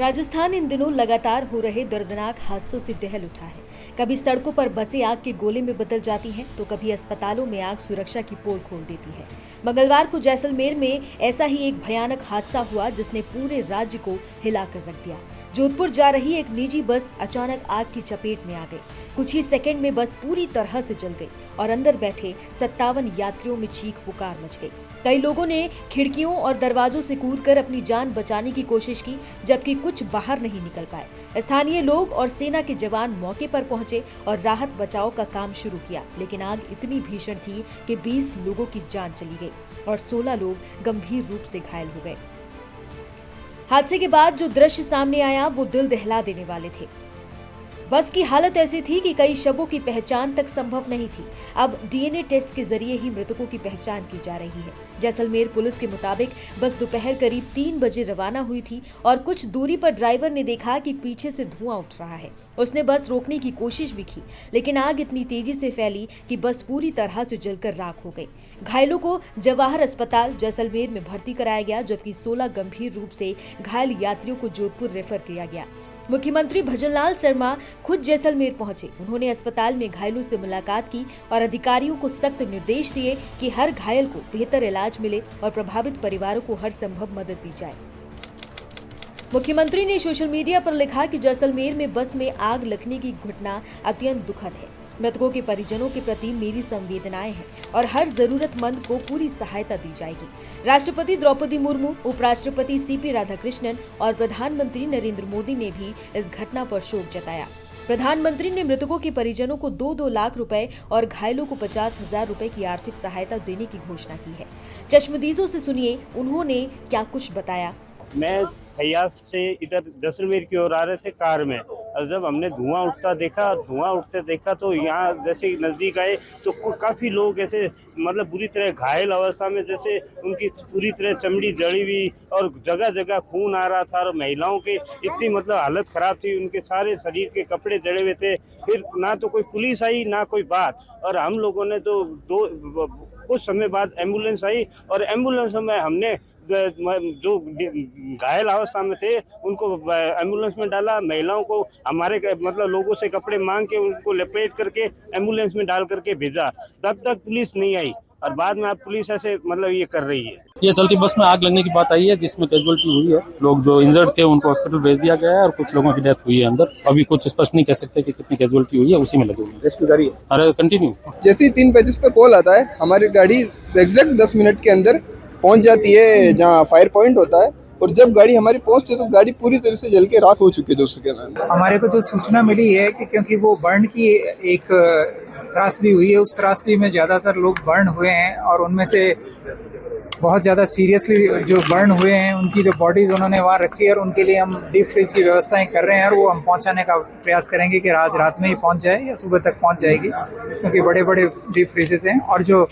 राजस्थान इन दिनों लगातार हो रहे दर्दनाक हादसों से दहल उठा है। कभी सड़कों पर बसें आग के गोले में बदल जाती हैं, तो कभी अस्पतालों में आग सुरक्षा की पोल खोल देती है। मंगलवार को जैसलमेर में ऐसा ही एक भयानक हादसा हुआ जिसने पूरे राज्य को हिलाकर रख दिया। जोधपुर जा रही एक निजी बस अचानक आग की चपेट में आ गई। कुछ ही सेकंड में बस पूरी तरह से जल गई और अंदर बैठे 57 यात्रियों में चीख पुकार मच गई। कई लोगों ने खिड़कियों और दरवाजों से कूदकर अपनी जान बचाने की कोशिश की, जबकि कुछ बाहर नहीं निकल पाए। स्थानीय लोग और सेना के जवान मौके पर पहुंचे और राहत बचाव का काम शुरू किया, लेकिन आग इतनी भीषण थी कि 20 लोगों की जान चली गई और 16 लोग गंभीर रूप से घायल हो गए। हादसे के बाद जो दृश्य सामने आया वो दिल दहला देने वाले थे। बस की हालत ऐसी थी कि कई शवों की पहचान तक संभव नहीं थी। अब डीएनए टेस्ट के जरिए ही मृतकों की पहचान की जा रही है। जैसलमेर पुलिस के मुताबिक बस दोपहर करीब 3 बजे रवाना हुई थी और कुछ दूरी पर ड्राइवर ने देखा कि पीछे से धुआं उठ रहा है। उसने बस रोकने की कोशिश भी की, लेकिन आग इतनी तेजी से फैली कि बस पूरी तरह से जलकर राख हो गई। घायलों को जवाहर अस्पताल जैसलमेर में भर्ती कराया गया, जबकि 16 गंभीर रूप से घायल यात्रियों को जोधपुर रेफर किया गया। मुख्यमंत्री भजनलाल शर्मा खुद जैसलमेर पहुंचे। उन्होंने अस्पताल में घायलों से मुलाकात की और अधिकारियों को सख्त निर्देश दिए कि हर घायल को बेहतर इलाज मिले और प्रभावित परिवारों को हर संभव मदद दी जाए। मुख्यमंत्री ने सोशल मीडिया पर लिखा कि जैसलमेर में बस में आग लगने की घटना अत्यंत दुखद है। मृतकों के परिजनों के प्रति मेरी संवेदनाएं हैं और हर जरूरतमंद को पूरी सहायता दी जाएगी। राष्ट्रपति द्रौपदी मुर्मू, उपराष्ट्रपति सीपी राधाकृष्णन और प्रधानमंत्री नरेंद्र मोदी ने भी इस घटना पर शोक जताया। प्रधानमंत्री ने मृतकों के परिजनों को 2-2 लाख रुपए और घायलों को 50,000 रुपए की आर्थिक सहायता देने की घोषणा की है। चश्मदीदों से सुनिए उन्होंने क्या कुछ बताया। मैं खैयास से इधर जैसलमेर की ओर आ रहे थे कार में, और जब हमने धुआं उठते देखा तो यहाँ जैसे नज़दीक आए तो काफ़ी लोग ऐसे मतलब बुरी तरह घायल अवस्था में, जैसे उनकी पूरी तरह चमड़ी जली हुई और जगह जगह खून आ रहा था। और महिलाओं के इतनी मतलब हालत ख़राब थी, उनके सारे शरीर के कपड़े जले हुए थे। फिर ना तो कोई पुलिस आई ना कोई बात, और हम लोगों ने तो कुछ समय बाद एम्बुलेंस आई और एम्बुलेंस में हमने जो घायल अवस्था में थे उनको एम्बुलेंस में डाला। महिलाओं को हमारे मतलब लोगों से कपड़े मांग के उनको लपेट करके एम्बुलेंस में डाल करके भेजा। तब तक पुलिस नहीं आई और बाद में अब पुलिस ऐसे मतलब ये कर रही है। ये चलती बस में आग लगने की बात आई है, जिसमें कैजुअलिटी हुई है। लोग जो इंजर्ड थे उनको हॉस्पिटल भेज दिया गया है और कुछ लोगों की डेथ हुई है अंदर। अभी कुछ स्पष्ट नहीं कह सकते कि कितनी कैजुअलिटी हुई है, उसी में लगे हुए हैं। रेस्क्यू जारी है। अरे कंटिन्यू। जैसे ही 3:35 पे कॉल आता है, हमारी गाड़ी एग्जैक्ट 10 मिनट के अंदर पहुंच जाती है जहाँ फायर पॉइंट होता है, और जब गाड़ी हमारी पहुंचती है तो गाड़ी पूरी तरह से जल के राख हो चुकी है। दोस्तों के हमारे को तो सूचना मिली है कि क्योंकि वो बर्न की एक त्रासदी हुई है, उस त्रासदी में ज्यादातर लोग बर्न हुए हैं और उनमें से बहुत ज्यादा सीरियसली जो बर्न हुए हैं उनकी जो बॉडीज उन्होंने वहाँ रखी है और उनके लिए हम डीप फ्रीज की व्यवस्थाएं कर रहे हैं और वो हम पहुंचाने का प्रयास करेंगे कि आज रात में ही पहुंच जाए या सुबह तक पहुंच जाएगी, क्योंकि बड़े बड़े डीप फ्रीजेस हैं। और जो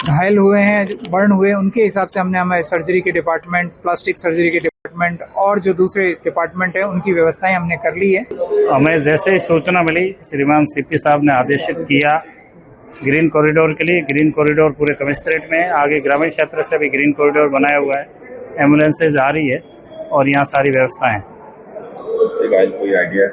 घायल हुए हैं, बर्न हुए, उनके हिसाब से हमने हमारे सर्जरी के डिपार्टमेंट, प्लास्टिक सर्जरी के डिपार्टमेंट और जो दूसरे डिपार्टमेंट है उनकी व्यवस्थाएं हमने कर ली है। हमें जैसे ही सूचना मिली, श्रीमान सीपी साहब ने आदेशित किया ग्रीन कॉरिडोर के लिए। ग्रीन कॉरिडोर पूरे कमिश्नरेट में है, आगे ग्रामीण क्षेत्र से भी ग्रीन कॉरिडोर बनाया हुआ है। एम्बुलेंसेज आ रही है और यहाँ सारी व्यवस्थाएं। कोई आइडिया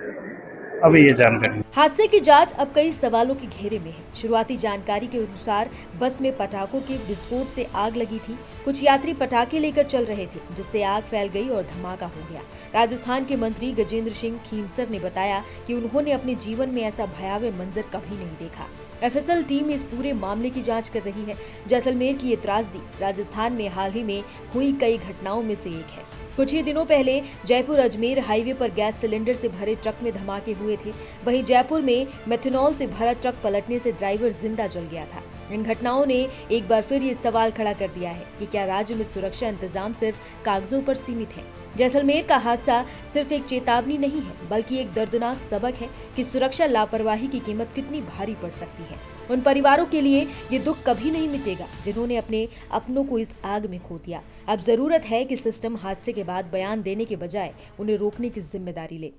अभी ये जानकारी। हादसे की जांच अब कई सवालों के घेरे में है। शुरुआती जानकारी के अनुसार बस में पटाखों के विस्फोट से आग लगी थी। कुछ यात्री पटाखे लेकर चल रहे थे, जिससे आग फैल गई और धमाका हो गया। राजस्थान के मंत्री गजेंद्र सिंह खीमसर ने बताया कि उन्होंने अपने जीवन में ऐसा भयावह मंजर कभी नहीं देखा। एफएसएल टीम इस पूरे मामले की जांच कर रही है। जैसलमेर की ये त्रासदी राजस्थान में हाल ही में हुई कई घटनाओं में से एक है। कुछ ही दिनों पहले जयपुर अजमेर हाईवे पर गैस सिलेंडर से भरे ट्रक में धमाके हुए थे। वहीं जयपुर में मेथनॉल से भरा ट्रक पलटने से ड्राइवर जिंदा जल गया था। इन घटनाओं ने एक बार फिर ये सवाल खड़ा कर दिया है कि क्या राज्य में सुरक्षा इंतजाम सिर्फ कागजों पर सीमित है। जैसलमेर का हादसा सिर्फ एक चेतावनी नहीं है, बल्कि एक दर्दनाक सबक है कि सुरक्षा लापरवाही की कीमत कितनी भारी पड़ सकती है। उन परिवारों के लिए ये दुख कभी नहीं मिटेगा जिन्होंने अपने अपनों को इस आग में खो दिया। अब जरूरत है कि सिस्टम हादसे के बाद बयान देने के बजाय उन्हें रोकने की जिम्मेदारी ले।